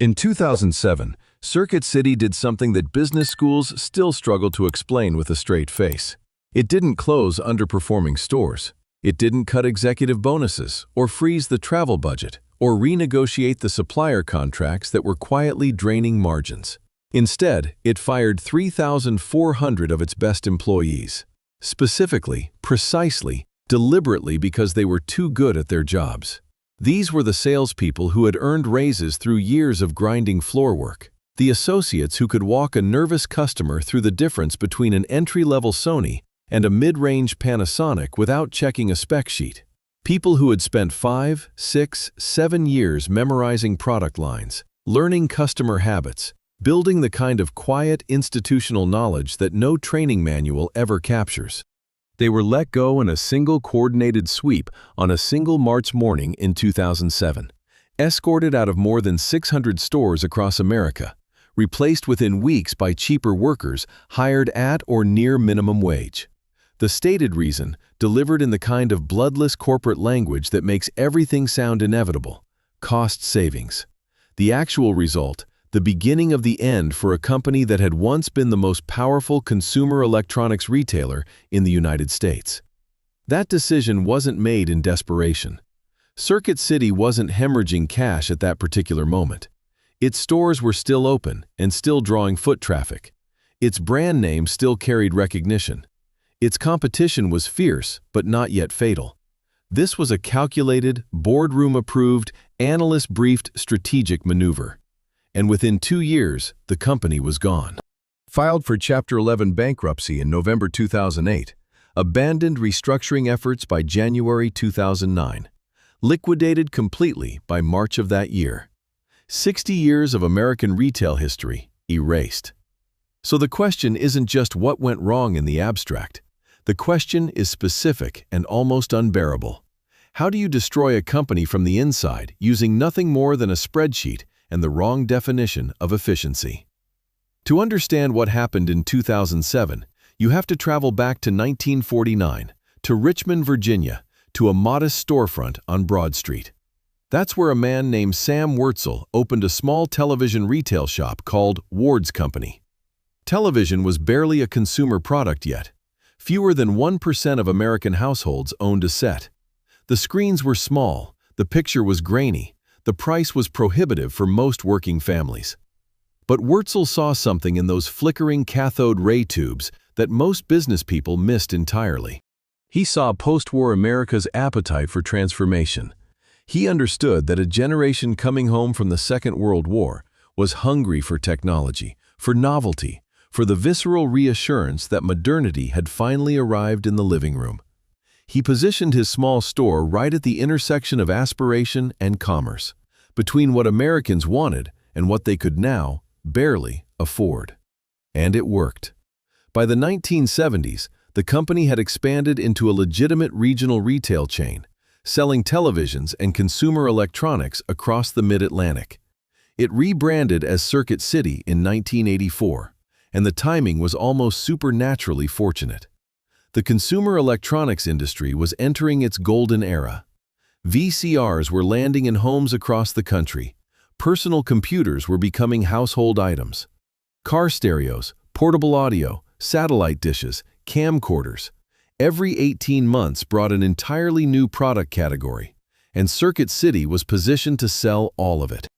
In 2007, Circuit City did something that business schools still struggle to explain with a straight face. It didn't close underperforming stores. It didn't cut executive bonuses, or freeze the travel budget, or renegotiate the supplier contracts that were quietly draining margins. Instead, it fired 3,400 of its best employees. Specifically, precisely, deliberately because they were too good at their jobs. These were the salespeople who had earned raises through years of grinding floor work. The associates who could walk a nervous customer through the difference between an entry-level Sony and a mid-range Panasonic without checking a spec sheet. People who had spent 5, 6, 7 years memorizing product lines, learning customer habits, building the kind of quiet institutional knowledge that no training manual ever captures. They were let go in a single coordinated sweep on a single March morning in 2007, escorted out of more than 600 stores across America, replaced within weeks by cheaper workers hired at or near minimum wage. The stated reason, delivered in the kind of bloodless corporate language that makes everything sound inevitable: cost savings. The actual result, the beginning of the end for a company that had once been the most powerful consumer electronics retailer in the United States. That decision wasn't made in desperation. Circuit City wasn't hemorrhaging cash at that particular moment. Its stores were still open and still drawing foot traffic. Its brand name still carried recognition. Its competition was fierce, but not yet fatal. This was a calculated, boardroom-approved, analyst-briefed strategic maneuver. And within 2 years, the company was gone. Filed for Chapter 11 bankruptcy in November 2008, abandoned restructuring efforts by January 2009, liquidated completely by March of that year. 60 years of American retail history erased. So the question isn't just what went wrong in the abstract. The question is specific and almost unbearable. How do you destroy a company from the inside using nothing more than a spreadsheet and the wrong definition of efficiency? To understand what happened in 2007, you have to travel back to 1949, to Richmond, Virginia, to a modest storefront on Broad Street. That's where a man named Sam Wurtzel opened a small television retail shop called Ward's Company. Television was barely a consumer product yet. Fewer than 1% of American households owned a set. The screens were small, the picture was grainy, the price was prohibitive for most working families. But Wurtzel saw something in those flickering cathode ray tubes that most business people missed entirely. He saw post-war America's appetite for transformation. He understood that a generation coming home from the Second World War was hungry for technology, for novelty, for the visceral reassurance that modernity had finally arrived in the living room. He positioned his small store right at the intersection of aspiration and commerce, between what Americans wanted and what they could now barely afford. And it worked. By the 1970s, the company had expanded into a legitimate regional retail chain, selling televisions and consumer electronics across the Mid-Atlantic. It rebranded as Circuit City in 1984, and the timing was almost supernaturally fortunate. The consumer electronics industry was entering its golden era. VCRs were landing in homes across the country. Personal computers were becoming household items. Car stereos, portable audio, satellite dishes, camcorders. Every 18 months brought an entirely new product category, and Circuit City was positioned to sell all of it.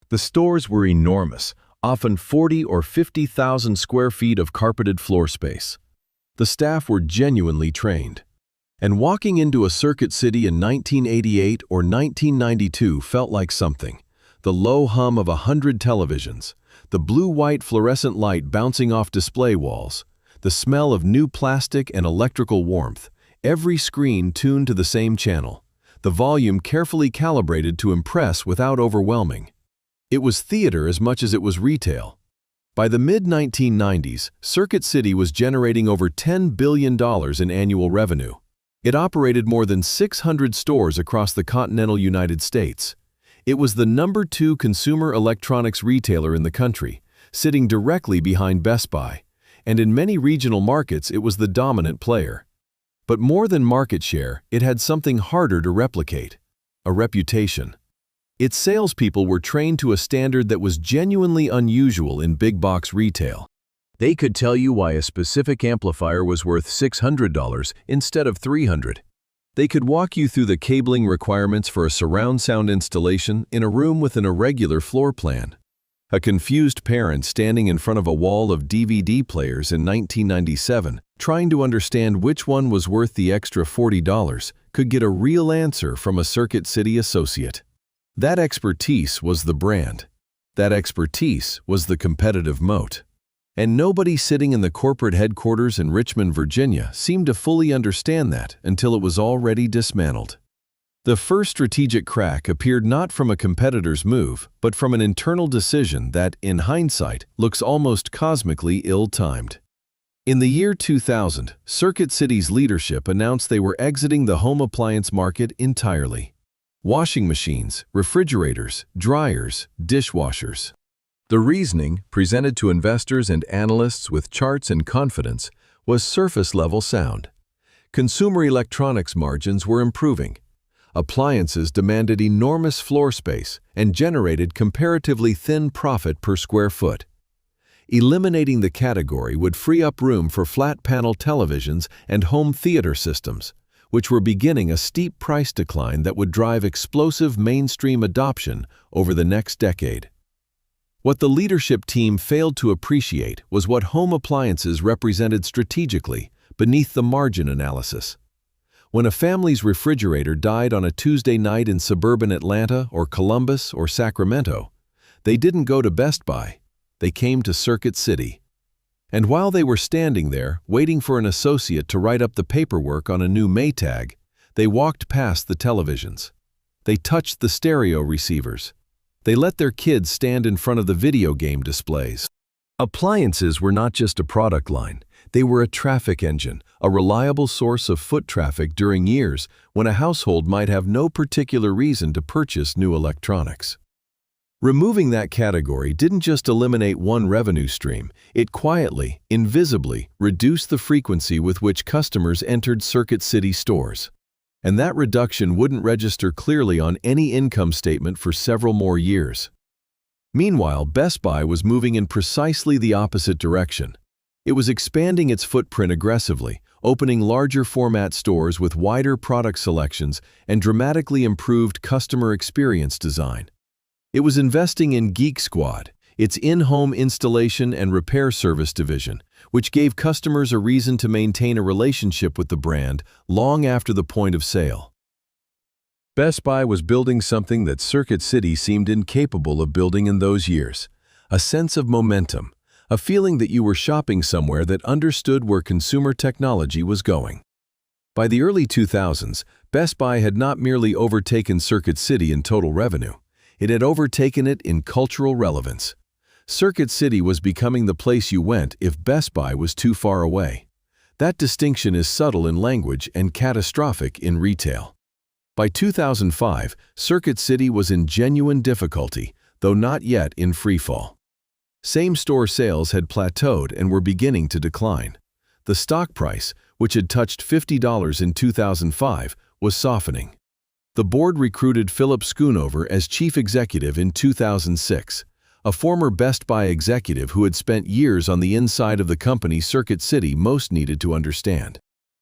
The stores were enormous, often 40 or 50,000 square feet of carpeted floor space. The staff were genuinely trained. And walking into a Circuit City in 1988 or 1992 felt like something. The low hum of 100 televisions, the blue-white fluorescent light bouncing off display walls, the smell of new plastic and electrical warmth, every screen tuned to the same channel, the volume carefully calibrated to impress without overwhelming. It was theater as much as it was retail. By the mid-1990s, Circuit City was generating over $10 billion in annual revenue. It operated more than 600 stores across the continental United States. It was the #2 consumer electronics retailer in the country, sitting directly behind Best Buy, and in many regional markets it was the dominant player. But more than market share, it had something harder to replicate: a reputation. Its salespeople were trained to a standard that was genuinely unusual in big-box retail. They could tell you why a specific amplifier was worth $600 instead of $300. They could walk you through the cabling requirements for a surround sound installation in a room with an irregular floor plan. A confused parent standing in front of a wall of DVD players in 1997, trying to understand which one was worth the extra $40, could get a real answer from a Circuit City associate. That expertise was the brand. That expertise was the competitive moat. And nobody sitting in the corporate headquarters in Richmond, Virginia, seemed to fully understand that until it was already dismantled. The first strategic crack appeared not from a competitor's move, but from an internal decision that, in hindsight, looks almost cosmically ill-timed. In the year 2000, Circuit City's leadership announced they were exiting the home appliance market entirely. Washing machines, refrigerators, dryers, dishwashers. The reasoning, presented to investors and analysts with charts and confidence, was surface-level sound. Consumer electronics margins were improving. Appliances demanded enormous floor space and generated comparatively thin profit per square foot. Eliminating the category would free up room for flat-panel televisions and home theater systems, which were beginning a steep price decline that would drive explosive mainstream adoption over the next decade. What the leadership team failed to appreciate was what home appliances represented strategically beneath the margin analysis. When a family's refrigerator died on a Tuesday night in suburban Atlanta or Columbus or Sacramento, they didn't go to Best Buy, they came to Circuit City. And while they were standing there, waiting for an associate to write up the paperwork on a new Maytag, they walked past the televisions. They touched the stereo receivers. They let their kids stand in front of the video game displays. Appliances were not just a product line. They were a traffic engine, a reliable source of foot traffic during years when a household might have no particular reason to purchase new electronics. Removing that category didn't just eliminate one revenue stream, it quietly, invisibly, reduced the frequency with which customers entered Circuit City stores. And that reduction wouldn't register clearly on any income statement for several more years. Meanwhile, Best Buy was moving in precisely the opposite direction. It was expanding its footprint aggressively, opening larger format stores with wider product selections and dramatically improved customer experience design. It was investing in Geek Squad, its in-home installation and repair service division, which gave customers a reason to maintain a relationship with the brand long after the point of sale. Best Buy was building something that Circuit City seemed incapable of building in those years, a sense of momentum, a feeling that you were shopping somewhere that understood where consumer technology was going. By the early 2000s, Best Buy had not merely overtaken Circuit City in total revenue, it had overtaken it in cultural relevance. Circuit City was becoming the place you went if Best Buy was too far away. That distinction is subtle in language and catastrophic in retail. By 2005, Circuit City was in genuine difficulty, though not yet in freefall. Same-store sales had plateaued and were beginning to decline. The stock price, which had touched $50 in 2005, was softening. The board recruited Philip Schoonover as chief executive in 2006, a former Best Buy executive who had spent years on the inside of the company Circuit City most needed to understand.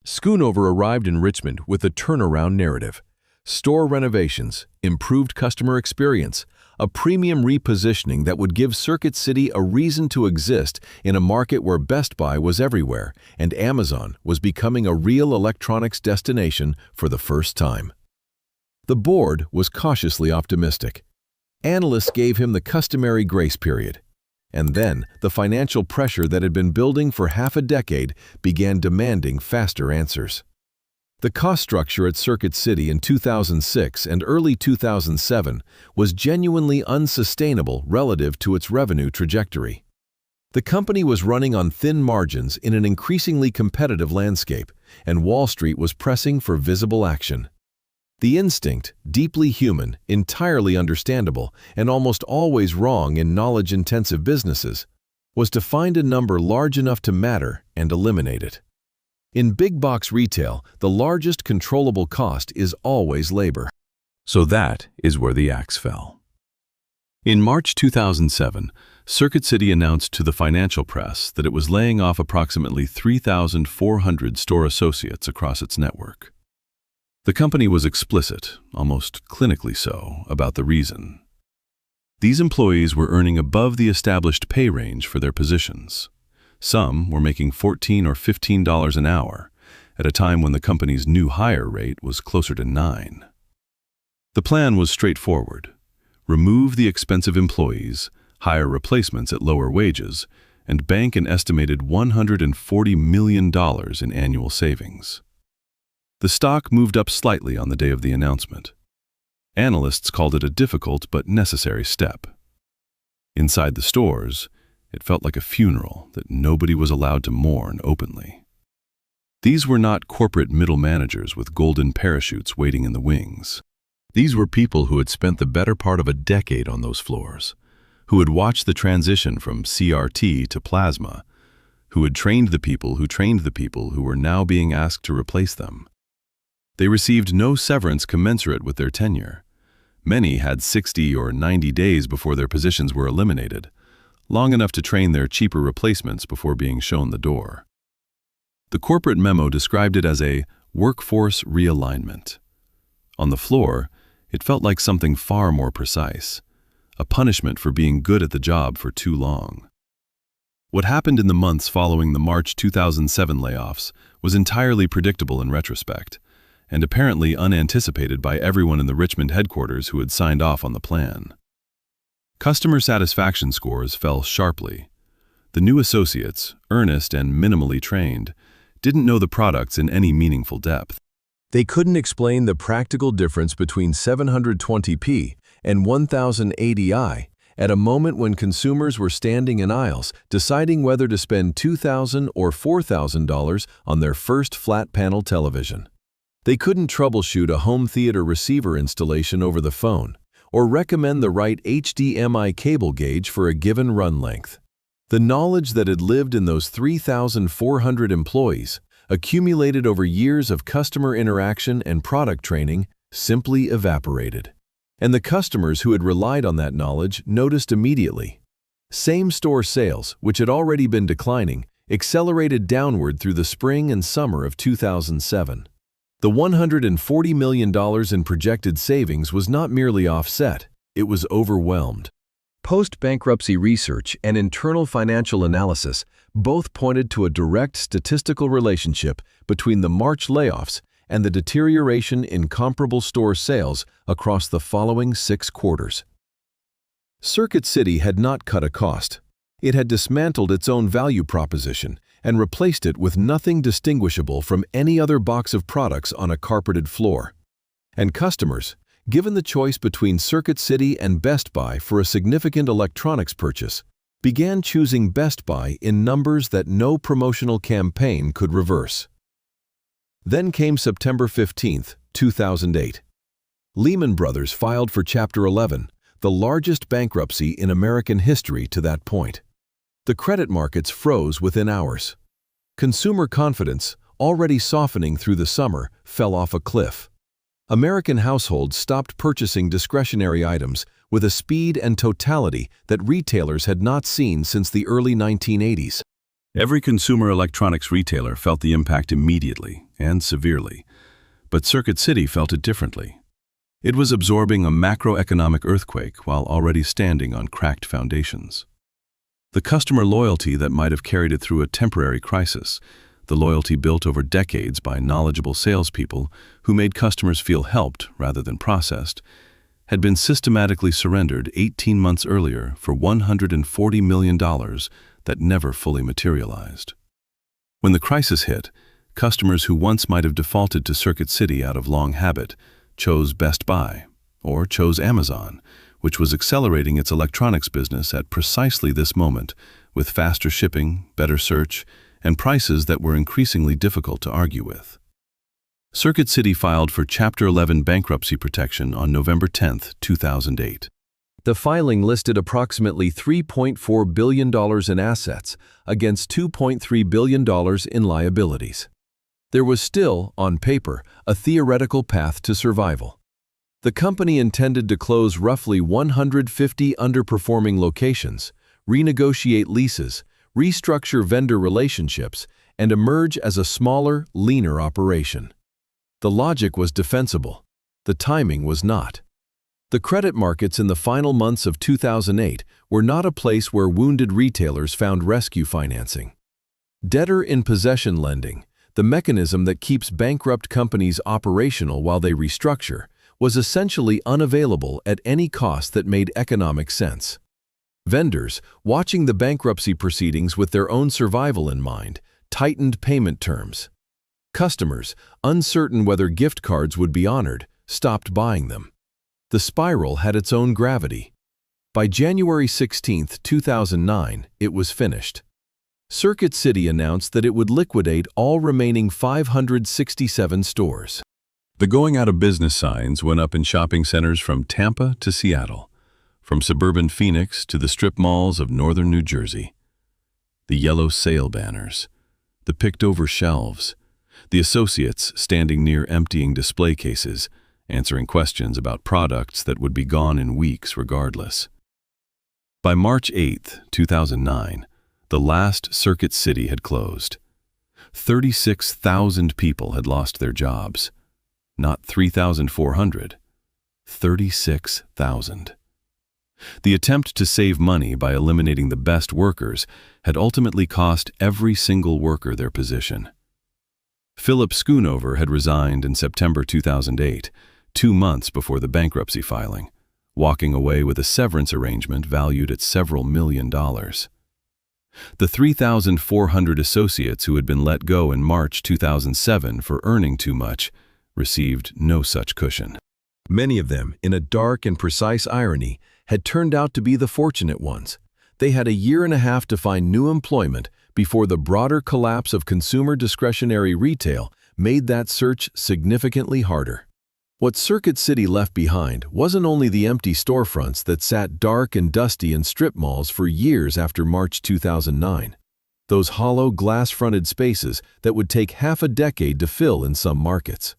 Schoonover arrived in Richmond with a turnaround narrative: store renovations, improved customer experience, a premium repositioning that would give Circuit City a reason to exist in a market where Best Buy was everywhere and Amazon was becoming a real electronics destination for the first time. The board was cautiously optimistic. Analysts gave him the customary grace period. And then, the financial pressure that had been building for half a decade began demanding faster answers. The cost structure at Circuit City in 2006 and early 2007 was genuinely unsustainable relative to its revenue trajectory. The company was running on thin margins in an increasingly competitive landscape, and Wall Street was pressing for visible action. The instinct, deeply human, entirely understandable, and almost always wrong in knowledge-intensive businesses, was to find a number large enough to matter and eliminate it. In big-box retail, the largest controllable cost is always labor. So that is where the axe fell. In March 2007, Circuit City announced to the financial press that it was laying off approximately 3,400 store associates across its network. The company was explicit, almost clinically so, about the reason. These employees were earning above the established pay range for their positions. Some were making $14 or $15 an hour, at a time when the company's new hire rate was closer to $9. The plan was straightforward. Remove the expensive employees, hire replacements at lower wages, and bank an estimated $140 million in annual savings. The stock moved up slightly on the day of the announcement. Analysts called it a difficult but necessary step. Inside the stores, it felt like a funeral that nobody was allowed to mourn openly. These were not corporate middle managers with golden parachutes waiting in the wings. These were people who had spent the better part of a decade on those floors, who had watched the transition from CRT to plasma, who had trained the people who were now being asked to replace them. They received no severance commensurate with their tenure. Many had 60 or 90 days before their positions were eliminated, long enough to train their cheaper replacements before being shown the door. The corporate memo described it as a workforce realignment. On the floor, it felt like something far more precise, a punishment for being good at the job for too long. What happened in the months following the March 2007 layoffs was entirely predictable in retrospect, and apparently unanticipated by everyone in the Richmond headquarters who had signed off on the plan. Customer satisfaction scores fell sharply. The new associates, earnest and minimally trained, didn't know the products in any meaningful depth. They couldn't explain the practical difference between 720p and 1080i at a moment when consumers were standing in aisles deciding whether to spend $2,000 or $4,000 on their first flat-panel television. They couldn't troubleshoot a home theater receiver installation over the phone or recommend the right HDMI cable gauge for a given run length. The knowledge that had lived in those 3,400 employees, accumulated over years of customer interaction and product training, simply evaporated. And the customers who had relied on that knowledge noticed immediately. Same-store sales, which had already been declining, accelerated downward through the spring and summer of 2007. The $140 million in projected savings was not merely offset, it was overwhelmed. Post-bankruptcy research and internal financial analysis both pointed to a direct statistical relationship between the March layoffs and the deterioration in comparable store sales across the following 6 quarters. Circuit City had not cut a cost. It had dismantled its own value proposition and replaced it with nothing distinguishable from any other box of products on a carpeted floor. And customers, given the choice between Circuit City and Best Buy for a significant electronics purchase, began choosing Best Buy in numbers that no promotional campaign could reverse. Then came September 15, 2008. Lehman Brothers filed for Chapter 11, the largest bankruptcy in American history to that point. The credit markets froze within hours. Consumer confidence, already softening through the summer, fell off a cliff. American households stopped purchasing discretionary items with a speed and totality that retailers had not seen since the early 1980s. Every consumer electronics retailer felt the impact immediately and severely, but Circuit City felt it differently. It was absorbing a macroeconomic earthquake while already standing on cracked foundations. The customer loyalty that might have carried it through a temporary crisis, the loyalty built over decades by knowledgeable salespeople who made customers feel helped rather than processed, had been systematically surrendered 18 months earlier for $140 million that never fully materialized. When the crisis hit, customers who once might have defaulted to Circuit City out of long habit chose Best Buy or chose Amazon, which was accelerating its electronics business at precisely this moment with faster shipping, better search, and prices that were increasingly difficult to argue with. Circuit City filed for Chapter 11 bankruptcy protection on November 10, 2008. The filing listed approximately $3.4 billion in assets against $2.3 billion in liabilities. There was still, on paper, a theoretical path to survival. The company intended to close roughly 150 underperforming locations, renegotiate leases, restructure vendor relationships, and emerge as a smaller, leaner operation. The logic was defensible. The timing was not. The credit markets in the final months of 2008 were not a place where wounded retailers found rescue financing. Debtor-in-possession lending, the mechanism that keeps bankrupt companies operational while they restructure, was essentially unavailable at any cost that made economic sense. Vendors, watching the bankruptcy proceedings with their own survival in mind, tightened payment terms. Customers, uncertain whether gift cards would be honored, stopped buying them. The spiral had its own gravity. By January 16, 2009, it was finished. Circuit City announced that it would liquidate all remaining 567 stores. The going out of business signs went up in shopping centers from Tampa to Seattle, from suburban Phoenix to the strip malls of northern New Jersey. The yellow sale banners, the picked-over shelves, the associates standing near emptying display cases, answering questions about products that would be gone in weeks regardless. By March 8, 2009, the last Circuit City had closed. 36,000 people had lost their jobs. Not 3,400, 36,000. The attempt to save money by eliminating the best workers had ultimately cost every single worker their position. Philip Schoonover had resigned in September 2008, 2 months before the bankruptcy filing, walking away with a severance arrangement valued at several $1 million. The 3,400 associates who had been let go in March 2007 for earning too much received no such cushion. Many of them, in a dark and precise irony, had turned out to be the fortunate ones. They had 1.5 years to find new employment before the broader collapse of consumer discretionary retail made that search significantly harder. What Circuit City left behind wasn't only the empty storefronts that sat dark and dusty in strip malls for years after March 2009. Those hollow, glass-fronted spaces that would take half a decade to fill in some markets.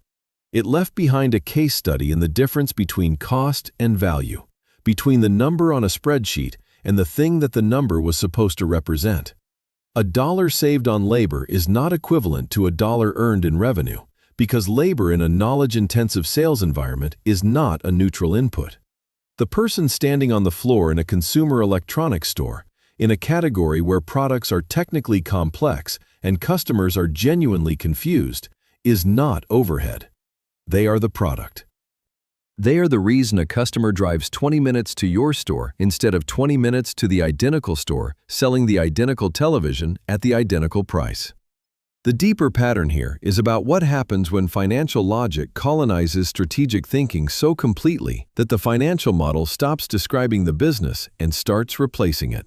It left behind a case study in the difference between cost and value, between the number on a spreadsheet and the thing that the number was supposed to represent. $1 saved on labor is not equivalent to $1 earned in revenue, because labor in a knowledge-intensive sales environment is not a neutral input. The person standing on the floor in a consumer electronics store, in a category where products are technically complex and customers are genuinely confused, is not overhead. They are the product. They are the reason a customer drives 20 minutes to your store instead of 20 minutes to the identical store selling the identical television at the identical price. The deeper pattern here is about what happens when financial logic colonizes strategic thinking so completely that the financial model stops describing the business and starts replacing it.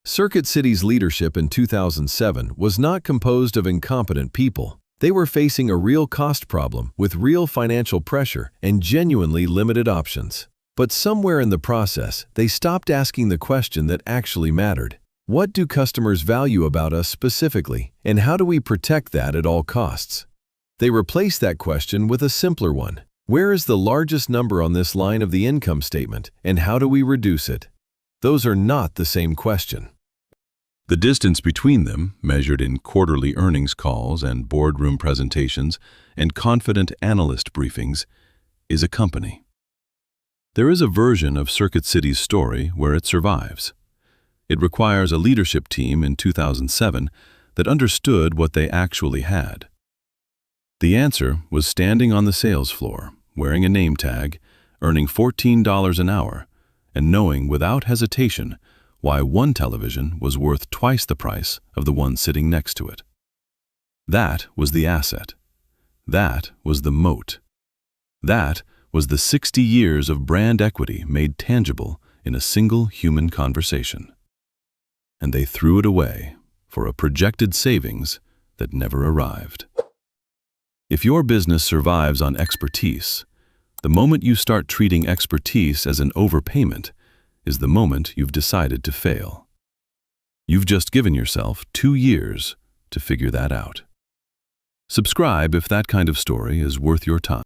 Circuit City's leadership in 2007 was not composed of incompetent people. They were facing a real cost problem with real financial pressure and genuinely limited options. But somewhere in the process, they stopped asking the question that actually mattered. What do customers value about us specifically, and how do we protect that at all costs? They replaced that question with a simpler one. Where is the largest number on this line of the income statement, and how do we reduce it? Those are not the same question. The distance between them, measured in quarterly earnings calls and boardroom presentations and confident analyst briefings, is a company. There is a version of Circuit City's story where it survives. It requires a leadership team in 2007 that understood what they actually had. The answer was standing on the sales floor, wearing a name tag, earning $14 an hour, and knowing without hesitation why one television was worth twice the price of the one sitting next to it. That was the asset. That was the moat. That was the 60 years of brand equity made tangible in a single human conversation. And they threw it away for a projected savings that never arrived. If your business survives on expertise, the moment you start treating expertise as an overpayment is the moment you've decided to fail. You've just given yourself 2 years to figure that out. Subscribe if that kind of story is worth your time.